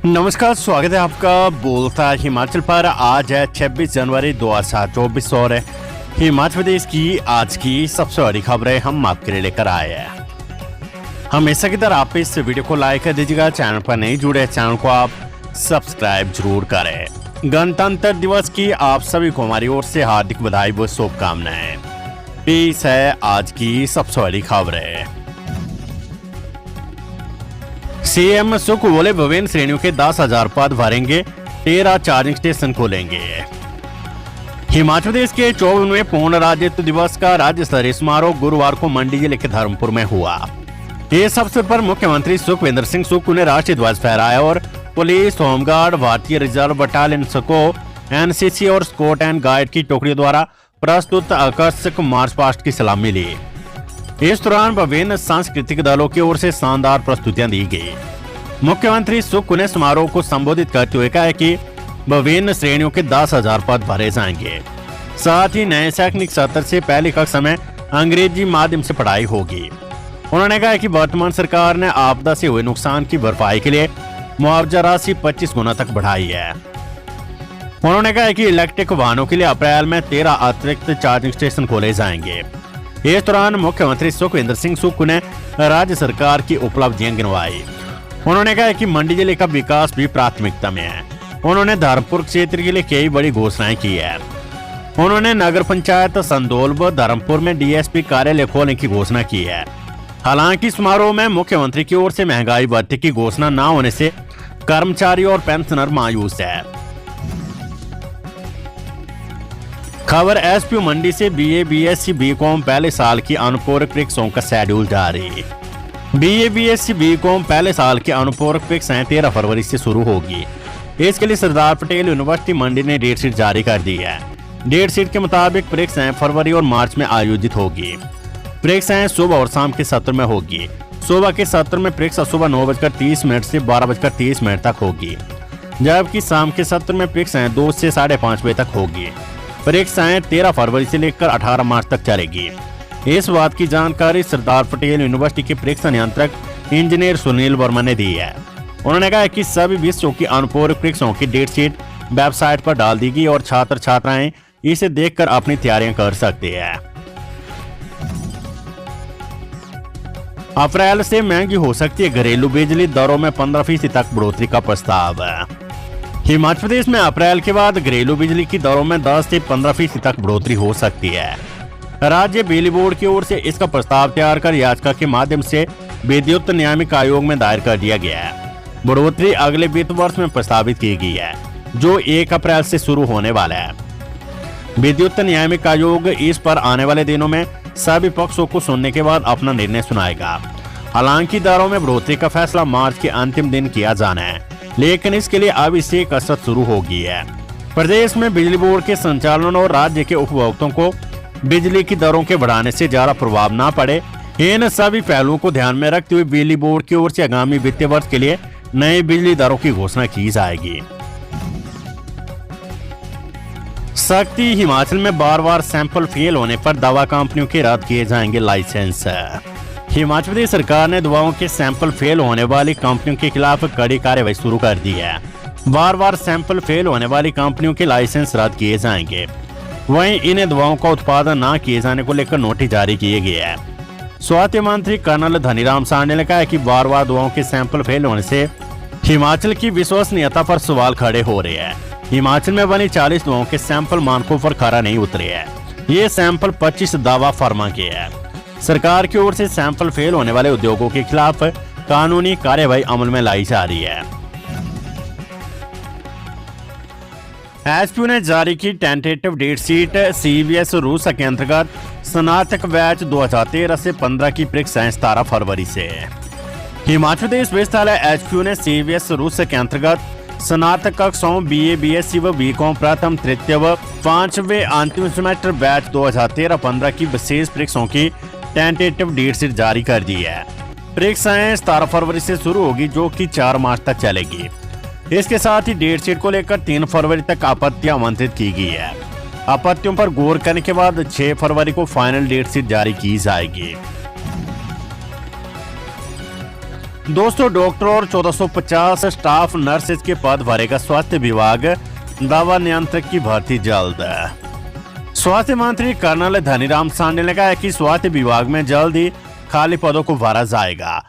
नमस्कार, स्वागत है आपका बोलता हिमाचल पर। आज है 26 जनवरी 2024 और हिमाचल प्रदेश की आज की सबसे बड़ी खबरें हम आपके लिए लेकर आए हैं। हमेशा की तरह आप इस वीडियो को लाइक कर दीजिएगा। चैनल पर नहीं जुड़े, चैनल को आप सब्सक्राइब जरूर करें। गणतंत्र दिवस की आप सभी को हमारी ओर से हार्दिक बधाई व शुभकामनाएं। पेश है आज की सबसे बड़ी खबरें। सीएम सुख बोले, विभिन्न श्रेणियों के 10,000 पद भरेंगे, 13 चार्जिंग स्टेशन खोलेंगे। हिमाचल प्रदेश के 54वें पूर्ण राज्यत्व दिवस का राज्य स्तरीय समारोह गुरुवार को मंडी जिले के धर्मपुर में हुआ। इस अवसर पर मुख्यमंत्री सुखविंदर सिंह सुक्खू ने राष्ट्रीय ध्वज फहराया और पुलिस, होमगार्ड, भारतीय रिजर्व बटालियन, स्को, एनसीसी और स्काउट एंड गाइड की टुकड़ियों द्वारा प्रस्तुत आकर्षक मार्च पास्ट की सलामी ली। इस दौरान विभिन्न सांस्कृतिक दलों की ओर से शानदार प्रस्तुतियां दी गई। मुख्यमंत्री सुक्खू ने समारोह को संबोधित करते हुए कहा कि विभिन्न श्रेणियों के 10,000 पद भरे जाएंगे। साथ ही नए शैक्षणिक सत्र से पहली कक्षा में अंग्रेजी माध्यम से पढ़ाई होगी। उन्होंने कहा कि वर्तमान सरकार ने आपदा से हुए नुकसान की भरपाई के लिए मुआवजा राशि 25 गुना तक बढ़ाई है। उन्होंने कहा कि इलेक्ट्रिक वाहनों के लिए अप्रैल में 13 अतिरिक्त चार्जिंग स्टेशन खोले जाएंगे। इस दौरान मुख्यमंत्री सुखविंदर सिंह सुक्खू ने राज्य सरकार की उपलब्धियां गिनवाई। उन्होंने कहा कि मंडी जिले का विकास भी प्राथमिकता में है। उन्होंने धर्मपुर क्षेत्र के लिए कई बड़ी घोषणाएं की है। उन्होंने नगर पंचायत संदोल व धर्मपुर में डीएसपी कार्यालय खोलने की घोषणा की है। हालांकि समारोह में मुख्यमंत्री की ओर से महंगाई भत्ते की घोषणा न होने से कर्मचारी और पेंशनर मायूस है। खबर एसपी मंडी से बीए, बीएससी, बीकॉम पहले साल की अनुपूरक परीक्षाओं का शेड्यूल जारी। बीए, बीएससी, बीकॉम पहले साल की अनुपूरक परीक्षाएं 13 फरवरी से शुरू होगी। इसके लिए सरदार पटेल यूनिवर्सिटी मंडी ने डेट शीट जारी कर दी है। डेट शीट के मुताबिक परीक्षाएं फरवरी और मार्च में आयोजित होगी। परीक्षाएं सुबह और शाम के सत्र में होगी। सुबह के सत्र में परीक्षा सुबह 9:30 से 12:30 तक होगी, जबकि शाम के सत्र में परीक्षाएं 2 से 5:30 बजे तक होगी। परीक्षाएं 13 फरवरी से लेकर 18 मार्च तक चलेगी। इस बात की जानकारी सरदार पटेल यूनिवर्सिटी के परीक्षा नियंत्रक इंजीनियर सुनील वर्मा ने दी है। उन्होंने कहा कि सभी विषयों की अनुपूरक परीक्षाओं की डेट शीट वेबसाइट पर डाल दी गई और छात्र छात्राएं इसे देखकर अपनी तैयारियां कर सकते हैं। अप्रैल से महंगी हो सकती है घरेलू बिजली, दरों में 15% तक बढ़ोतरी का प्रस्ताव है। हिमाचल प्रदेश में अप्रैल के बाद घरेलू बिजली की दरों में 10 से 15% तक बढ़ोतरी हो सकती है। राज्य बिजली बोर्ड की ओर से इसका प्रस्ताव तैयार कर याचिका के माध्यम से विद्युत नियामक आयोग में दायर कर दिया गया है। बढ़ोतरी अगले वित्त वर्ष में प्रस्तावित की गई है, जो 1 अप्रैल से शुरू होने वाला है। विद्युत नियामक आयोग इस पर आने वाले दिनों में सभी पक्षों को सुनने के बाद अपना निर्णय सुनाएगा। हालांकि दरों में बढ़ोतरी का फैसला मार्च के अंतिम दिन किया जाना है, लेकिन इसके लिए अब इससे कसरत शुरू हो गई है। प्रदेश में बिजली बोर्ड के संचालन और राज्य के उपभोक्ताओं को बिजली की दरों के बढ़ाने से ज्यादा प्रभाव न पड़े, इन सभी पहलुओं को ध्यान में रखते हुए बिजली बोर्ड की ओर से आगामी वित्तीय वर्ष के लिए नई बिजली दरों की घोषणा की जाएगी। सख्ती, हिमाचल में बार-बार सैंपल फेल होने पर दवा कंपनियों के रद्द किए जाएंगे लाइसेंस। हिमाचल प्रदेश सरकार ने दवाओं के सैंपल फेल होने वाली कंपनियों के खिलाफ कड़ी कार्रवाई शुरू कर दी है। बार-बार सैंपल फेल होने वाली कंपनियों के लाइसेंस रद्द किए जाएंगे। वहीं इन्हें दवाओं का उत्पादन न किए जाने को लेकर नोटिस जारी किए गए हैं। स्वास्थ्य मंत्री कर्नल धनीराम सांडे ने कहा कि बार-बार दवाओं के सैंपल फेल होने से हिमाचल की विश्वसनीयता पर सवाल खड़े हो रहे हैं। हिमाचल में बनी 40 दवाओं के सैंपल मानकों पर खरा नहीं उतरे हैं। ये सैंपल 25 दवा फर्मा के हैं। सरकार की ओर से सैंपल फेल होने वाले उद्योगों के खिलाफ कानूनी कार्यवाही अमल में लाई जा रही है। एसपी ने जारी की tentative date sheet. CBS RUSA के अंतर्गत स्नातक बैच 2013 से 15 की परीक्षाएं 17 फरवरी से। हिमाचल प्रदेश विश्वविद्यालय एचपीयू ने सीबीएस रूसा के अंतर्गत स्नातक कक्षाओं बीए, बीएससी व बीकॉम प्रथम, तृतीय व 5वें अंतिम सेमेस्टर बैच 2013-15 की विशेष परीक्षाओं की टेंटेटिव डेट शीट जारी कर दी है। परीक्षाएं 17 फरवरी से शुरू होगी, जो कि 4 मार्च तक चलेगी। इसके साथ ही डेट शीट को लेकर 3 फरवरी तक आपत्तियां आमंत्रित की गई है। आपत्तियों पर गौर करने के बाद 6 फरवरी को फाइनल डेट शीट जारी की जाएगी। 200 डॉक्टर और 1450 स्टाफ नर्सेज के पद भरेगा स्वास्थ्य विभाग। दवा नियंत्रक की भर्ती जल्द। स्वास्थ्य मंत्री कर्नल धनीराम सांडे ने कहा है कि स्वास्थ्य विभाग में जल्द ही खाली पदों को भरा जाएगा।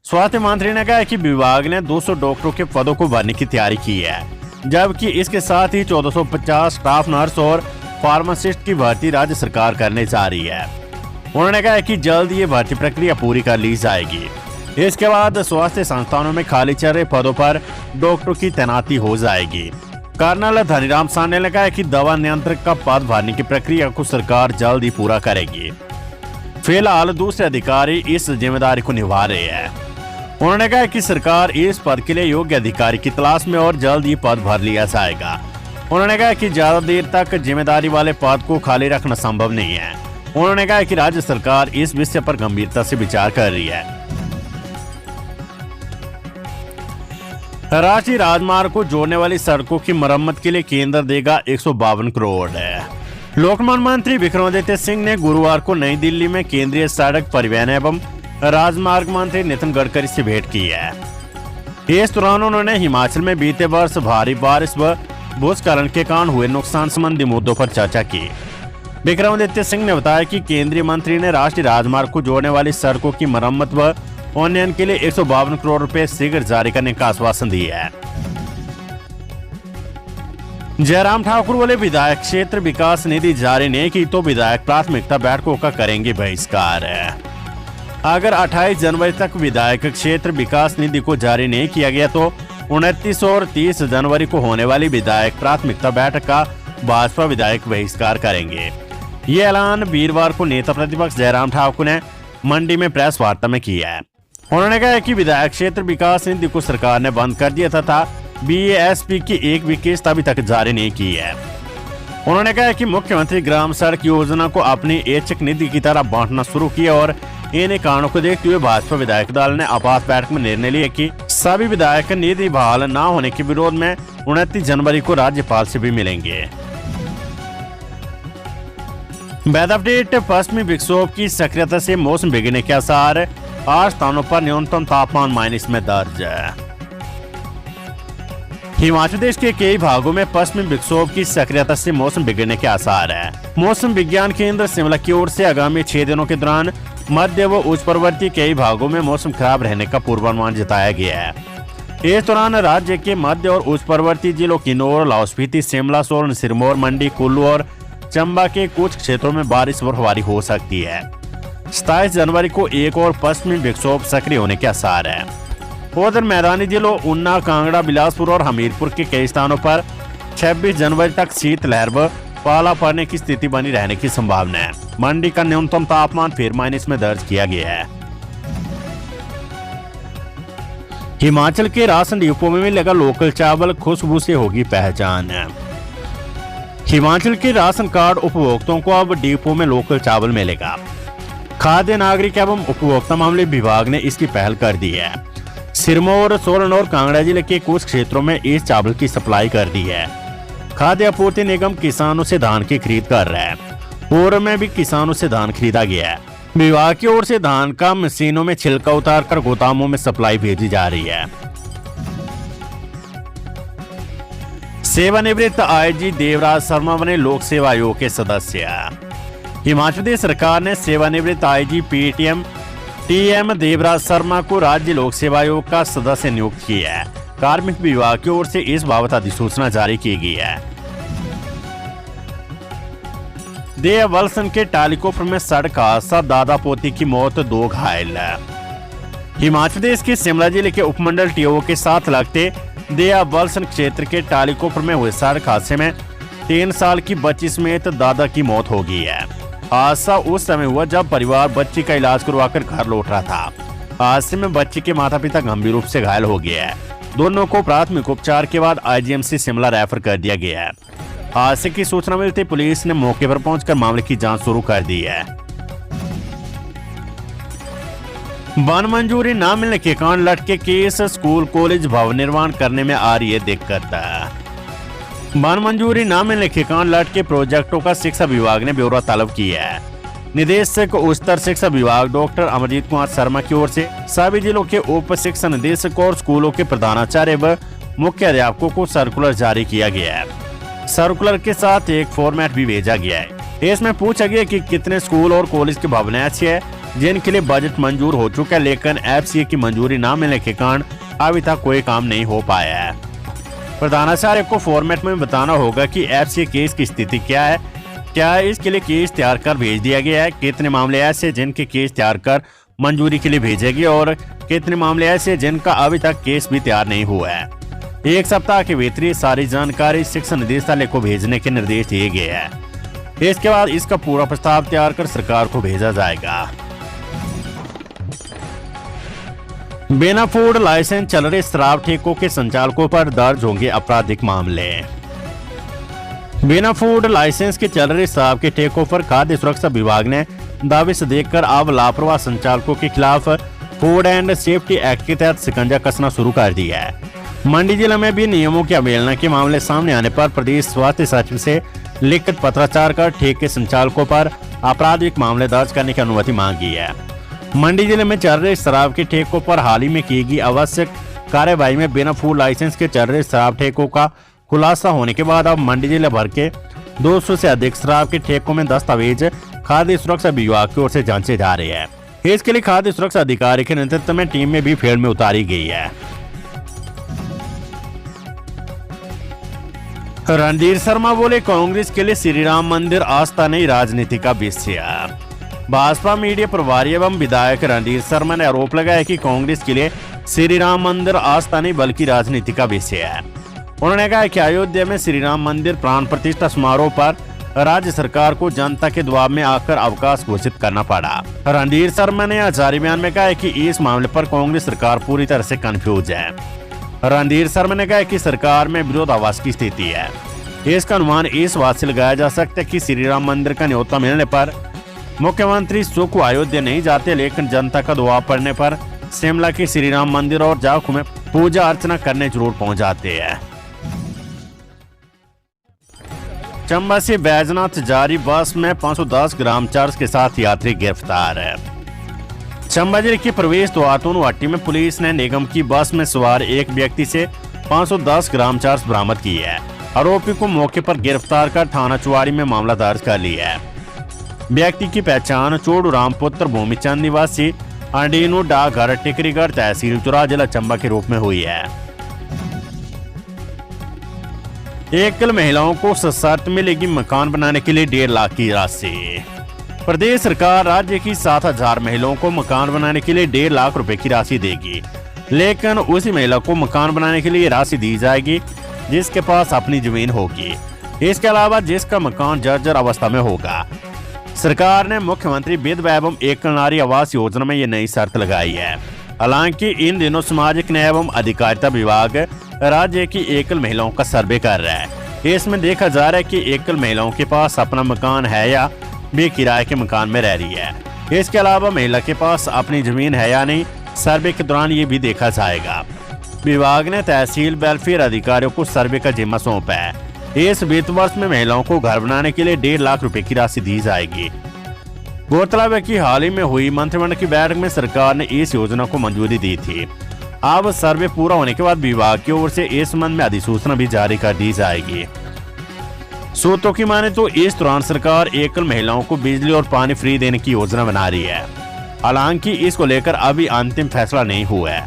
स्वास्थ्य मंत्री ने कहा है कि विभाग ने 200 डॉक्टरों के पदों को भरने की तैयारी की है, जबकि इसके साथ ही 1450 स्टाफ नर्स और फार्मासिस्ट की भर्ती राज्य सरकार करने जा रही है। उन्होंने कहा है कि जल्द ये भर्ती प्रक्रिया पूरी कर ली जाएगी। इसके बाद स्वास्थ्य संस्थानों में खाली चल रहे पदों पर डॉक्टरों की तैनाती हो जाएगी। कर्नल धनीराम सांडे ने कहा है कि दवा नियंत्रक का पद भरने की प्रक्रिया को सरकार जल्द ही पूरा करेगी। फिलहाल दूसरे अधिकारी इस जिम्मेदारी को निभा रहे हैं। उन्होंने कहा कि सरकार इस पद के लिए योग्य अधिकारी की तलाश में और जल्द ही पद भर लिया जाएगा। उन्होंने कहा कि ज्यादा देर तक जिम्मेदारी वाले पद को खाली रखना संभव नहीं है। उन्होंने कहा कि राज्य सरकार इस विषय पर गंभीरता से विचार कर रही है। राष्ट्रीय राजमार्ग को जोड़ने वाली सड़कों की मरम्मत के लिए केंद्र देगा 152 करोड़। लोकमान्य मंत्री विक्रमादित्य सिंह ने गुरुवार को नई दिल्ली में केंद्रीय सड़क परिवहन एवं राजमार्ग मंत्री नितिन गडकरी से भेंट की है। इस दौरान उन्होंने हिमाचल में बीते वर्ष भारी बारिश व भूस्खलन के कारण हुए नुकसान संबंधी मुद्दों पर चर्चा की। विक्रमादित्य सिंह ने बताया कि केंद्रीय मंत्री ने राष्ट्रीय राजमार्ग को जोड़ने वाली सड़कों की मरम्मत व उन्नयन के लिए 152 करोड़ रुपए शीघ्र जारी करने का आश्वासन दिया है। जयराम ठाकुर बोले, विधायक क्षेत्र विकास निधि जारी नहीं की तो विधायक प्राथमिकता बैठकों का करेंगे बहिष्कार। अगर 28 जनवरी तक विधायक क्षेत्र विकास निधि को जारी नहीं किया गया तो 29 और 30 जनवरी को होने वाली विधायक प्राथमिकता बैठक का भाजपा विधायक बहिष्कार करेंगे। ये ऐलान वीरवार को नेता प्रतिपक्ष जयराम ठाकुर ने मंडी में प्रेस वार्ता में किया है। उन्होंने कहा कि विधायक क्षेत्र विकास निधि को सरकार ने बंद कर दिया तथा बीएएसपी की एक भी किस्त अभी तक जारी नहीं की है। उन्होंने कहा कि मुख्यमंत्री ग्राम सड़क योजना को अपनी ऐच्छिक निधि की तरह बांटना शुरू किया और इन कारणों को देखते हुए भाजपा विधायक दल ने आपात बैठक में निर्णय लिया कि सभी विधायक निधि बहाल न होने के विरोध में 29 जनवरी को राज्यपाल से भी मिलेंगे। Weather update. पश्चिमी विक्षोभ की सक्रियता से मौसम बिगड़ने के आसार। 8 स्थानों पर न्यूनतम तापमान माइनस में दर्ज। हिमाचल प्रदेश के कई भागों में पश्चिमी विक्षोभ की सक्रियता से मौसम बिगड़ने के आसार है। मौसम विज्ञान केंद्र शिमला की ओर से आगामी 6 दिनों के दौरान मध्य व उच्च पर्वतीय कई भागों में मौसम खराब रहने का पूर्वानुमान जताया गया है। इस दौरान राज्य के मध्य और उच्च पर्वतीय जिलों किन्नौर, लाहौल स्पीति, शिमला, सोलन, सिरमौर, मंडी, कुल्लू और चंबा के कुछ क्षेत्रों में बारिश बर्फबारी हो सकती है। 27 जनवरी को एक और पश्चिमी विक्षोभ सक्रिय होने के आसार है। उधर मैदानी जिलों ऊना, कांगड़ा, बिलासपुर और हमीरपुर के कई स्थानों पर 26 जनवरी तक शीतलहर व पाला पड़ने की स्थिति बनी रहने की संभावना है। मंडी का न्यूनतम तापमान फिर माइनस में दर्ज किया गया है। हिमाचल के राशन डिपो में मिलेगा लोकल चावल, खुशबू से होगी पहचान। हिमाचल के राशन कार्ड उपभोक्ताओं को अब डिपो में लोकल चावल मिलेगा। खाद्य नागरिक एवं उपभोक्ता मामले विभाग ने इसकी पहल कर दी है। सिरमौर, सोलन और कांगड़ा जिले के कुछ क्षेत्रों में इस चावल की सप्लाई कर दी है। खाद्य आपूर्ति निगम किसानों से धान की खरीद कर रहा है। पूर्व में भी किसानों से धान खरीदा गया है। विभाग की ओर से धान का मशीनों में छिलका उतारकर गोदामों में सप्लाई भेजी जा रही है। सेवानिवृत्त आईजी देवराज शर्मा बने लोक सेवा आयोग के सदस्य। हिमाचल प्रदेश सरकार ने सेवानिवृत्त IG PTM TM Devraj Sharma को राज्य लोक सेवा आयोग का सदस्य नियुक्त किया है। कार्मिक विभाग की ओर से इस बाबत अधिसूचना जारी की गई है। देवलसन के टालीकोफर में सड़क हादसा, दादा पोती की मौत, 2 घायल। हिमाचल प्रदेश के शिमला जिले के उपमंडल टीओ के साथ लगते देवलसन क्षेत्र के टालीकोफर में हुए सड़क हादसे में 3 साल की बच्ची समेत दादा की मौत हो गई है। हादसा उस समय हुआ जब परिवार बच्ची का इलाज करवाकर घर लौट रहा था। हादसे में बच्ची के माता पिता गंभीर रूप से घायल हो गए हैं। दोनों को प्राथमिक उपचार के बाद आईजीएमसी शिमला रेफर कर दिया गया है। हादसे की सूचना मिलते पुलिस ने मौके पर पहुंचकर मामले की जांच शुरू कर दी है। वन मंजूरी न मिलने के कारण लटके केस, स्कूल कॉलेज भवन निर्माण करने में आ रही है दिक्कत। वन मंजूरी न मिलने के कारण लटके प्रोजेक्टों का शिक्षा विभाग ने ब्यौरा तलब किया है। निदेशक उच्चतर शिक्षा विभाग डॉक्टर अमरजीत कुमार शर्मा की ओर से सभी जिलों के उप शिक्षा निदेशक और स्कूलों के प्रधानाचार्य व मुख्य अध्यापकों को सर्कुलर जारी किया गया है। सर्कुलर के साथ एक फॉर्मेट भी भेजा गया है। इसमें पूछा गया कि कितने स्कूल और कॉलेज के भवन ऐसे हैं जिनके लिए बजट मंजूर हो चुका है, लेकिन FCA की मंजूरी न मिलने के कारण अभी तक कोई काम नहीं हो पाया है। प्रधानाचार्य को फॉर्मेट में बताना होगा कि FCA केस की स्थिति क्या है, क्या इसके लिए केस तैयार कर भेज दिया गया है, कितने मामले ऐसे जिनके केस तैयार कर मंजूरी के लिए भेजे गए और कितने मामले ऐसे जिनका अभी तक केस भी तैयार नहीं हुआ है। एक सप्ताह के भीतर सारी जानकारी शिक्षा निदेशालय को भेजने के निर्देश दिए गए हैं। इसके बाद इसका पूरा प्रस्ताव तैयार कर सरकार को भेजा जाएगा। बिना फूड लाइसेंस चल रहे शराब ठेकों के संचालकों पर दर्ज होंगे आपराधिक मामले। बिना फूड लाइसेंस के चल रहे शराब के ठेकों पर खाद्य सुरक्षा विभाग ने दावे से देखकर अब लापरवाह संचालकों के खिलाफ फूड एंड सेफ्टी एक्ट के तहत शिकंजा कसना शुरू कर दिया है। मंडी जिले में भी नियमों की अवहेलना के मामले सामने आने पर प्रदेश स्वास्थ्य सचिव से लिखित पत्राचार कर ठेके संचालकों पर आपराधिक मामले दर्ज करने की अनुमति मांगी है। मंडी जिले में चल रहे शराब के ठेकों पर हाल ही में की गई आवश्यक कार्यवाही में बिना फूड लाइसेंस के चल रहे शराब ठेकों का खुलासा होने के बाद अब मंडी जिले भर के 200 से अधिक शराब के ठेकों में दस्तावेज खाद्य सुरक्षा विभाग की ओर से जांचे जा रहे हैं। इसके लिए खाद्य सुरक्षा अधिकारी के नेतृत्व में टीम में भी फील्ड में उतारी गई है। रणधीर शर्मा बोले, कांग्रेस के लिए श्री राम मंदिर आस्था नहीं राजनीति का विषय। भाजपा मीडिया प्रभारी एवं विधायक रणधीर शर्मा ने आरोप लगाया कि कांग्रेस के लिए श्री राम मंदिर आस्था नहीं बल्कि राजनीति का विषय है। उन्होंने कहा कि अयोध्या में श्री राम मंदिर प्राण प्रतिष्ठा समारोह पर राज्य सरकार को जनता के दबाव में आकर अवकाश घोषित करना पड़ा। रणधीर शर्मा ने जारी बयान में कहा कि इस मामले पर कांग्रेस सरकार पूरी तरह से कंफ्यूज है। रणधीर शर्मा ने कहा कि सरकार में विरोधाभास की स्थिति है। इसका अनुमान इस बात से लगाया जा सकता है कि श्री राम मंदिर का न्योता मिलने पर मुख्यमंत्री सुख अयोध्या नहीं जाते, लेकिन जनता का दबाव पड़ने पर शिमला के श्री राम मंदिर और जाखू में पूजा अर्चना करने जरूर पहुंच जाते हैं। चंबा से बैजनाथ जारी बस में 510 ग्राम चरस के साथ यात्री गिरफ्तार है। चंबा जिले के प्रवेश द्वार तोनुहट्टी में पुलिस ने निगम की बस में सवार एक व्यक्ति से 510 ग्राम चरस बरामद की है। आरोपी को मौके पर गिरफ्तार कर थाना चुवाड़ी में मामला दर्ज कर लिया है। व्यक्ति की पहचान चोड़ू रामपुत्र भूमिचंद निवासी अंडीनू डाकघर टिकरीगढ़ तहसील चुरा जिला चंबा के रूप में हुई है। एकल महिलाओं को सशर्त मिलेगी मकान बनाने के लिए 1.5 लाख की राशि। प्रदेश सरकार राज्य की 7,000 महिलाओं को मकान बनाने के लिए 1.5 लाख रुपए की राशि देगी, लेकिन उसी महिला को मकान बनाने के लिए राशि दी जाएगी जिसके पास अपनी जमीन होगी। इसके अलावा जिसका मकान जर्जर अवस्था में होगा। सरकार ने मुख्यमंत्री विधवा एवं एकल नारी आवास योजना में ये नई शर्त लगाई है। हालांकि इन दिनों सामाजिक न्याय एवं अधिकारिता विभाग राज्य की एकल महिलाओं का सर्वे कर रहा है। इसमें देखा जा रहा है कि एकल महिलाओं के पास अपना मकान है या भी किराए के मकान में रह रही है। इसके अलावा महिला के पास अपनी जमीन है या नहीं, सर्वे के दौरान ये भी देखा जाएगा। विभाग ने तहसील वेलफेयर अधिकारियों को सर्वे का जिम्मा सौंपा है। इस वित्त वर्ष में महिलाओं को घर बनाने के लिए 1.5 लाख रुपए की राशि दी जाएगी। गौरतलब है कि हाल ही में हुई मंत्रिमंडल की बैठक में सरकार ने इस योजना को मंजूरी दी थी। अब सर्वे पूरा होने के बाद विभाग की ओर से इस संबंध में अधिसूचना भी जारी कर दी जाएगी। सूत्रों की माने तो इस दौरान सरकार एकल महिलाओं को बिजली और पानी फ्री देने की योजना बना रही है। हालांकि इसको लेकर अभी अंतिम फैसला नहीं हुआ है।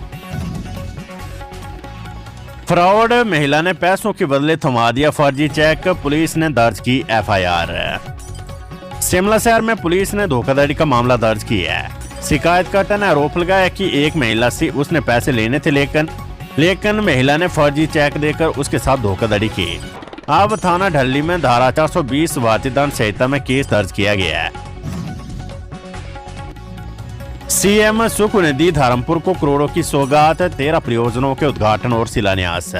फ्रॉड महिला ने पैसों के बदले थमा दिया फर्जी चेक, पुलिस ने दर्ज की FIR। शिमला शहर में पुलिस ने धोखाधड़ी का मामला दर्ज किया है। शिकायतकर्ता ने आरोप लगाया कि एक महिला से उसने पैसे लेने थे, लेकिन महिला ने फर्जी चेक देकर उसके साथ धोखाधड़ी की। अब थाना ढल्ली में धारा 420 भारतीय दंड संहिता में केस दर्ज किया गया है। CM सुख ने दी धर्मपुर को करोड़ों की सौगात, 13 परियोजनाओं के उद्घाटन और शिलान्यास।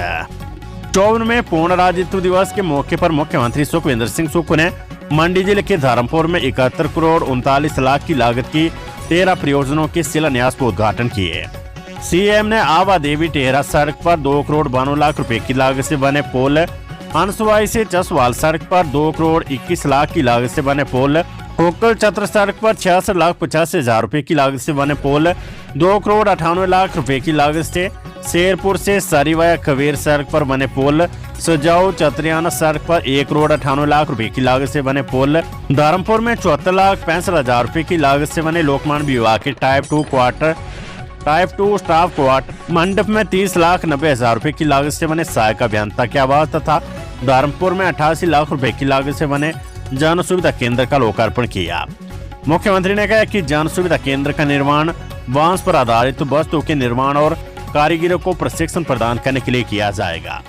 54वें पूर्ण राज्यत्व दिवस के मौके पर मुख्यमंत्री सुखविंदर सिंह सुक्खू ने मंडी जिले के धर्मपुर में 71 करोड़ 39 लाख की लागत की 13 परियोजनाओं के शिलान्यास को उद्घाटन किए। CM ने आवा देवी टेहरा सड़क पर 2 करोड़ 92 लाख रुपए की लागत से बने पुल, अंसवाई से जसवाल सड़क पर 2 करोड़ 21 लाख की लागत से बने पुल, होकल चतर सड़क पर 66,85,000 रुपए की लागत से बने पुल 2,98,00,000 रुपए की लागत से, शेरपुर से सरीवाया कबीर सड़क पर बने पुल सजाऊ चतरियाना सड़क पर 1,98,00,000 रुपए की लागत से बने पुल, धर्मपुर में 74,65,000 रुपए की लागत से बने लोकमान्य विभाग के टाइप 2 स्टाफ क्वार्टर, मंडप में 30,90,000 रुपए की लागत से बने सहायक अभियंता के आवास तथा धर्मपुर में 88 लाख रुपए की लागत से बने जन सुविधा केंद्र का लोकार्पण किया। मुख्यमंत्री ने कहा कि जन सुविधा केंद्र का निर्माण बांस पर आधारित वस्तुओं के निर्माण और कारीगरों को प्रशिक्षण प्रदान करने के लिए किया जाएगा।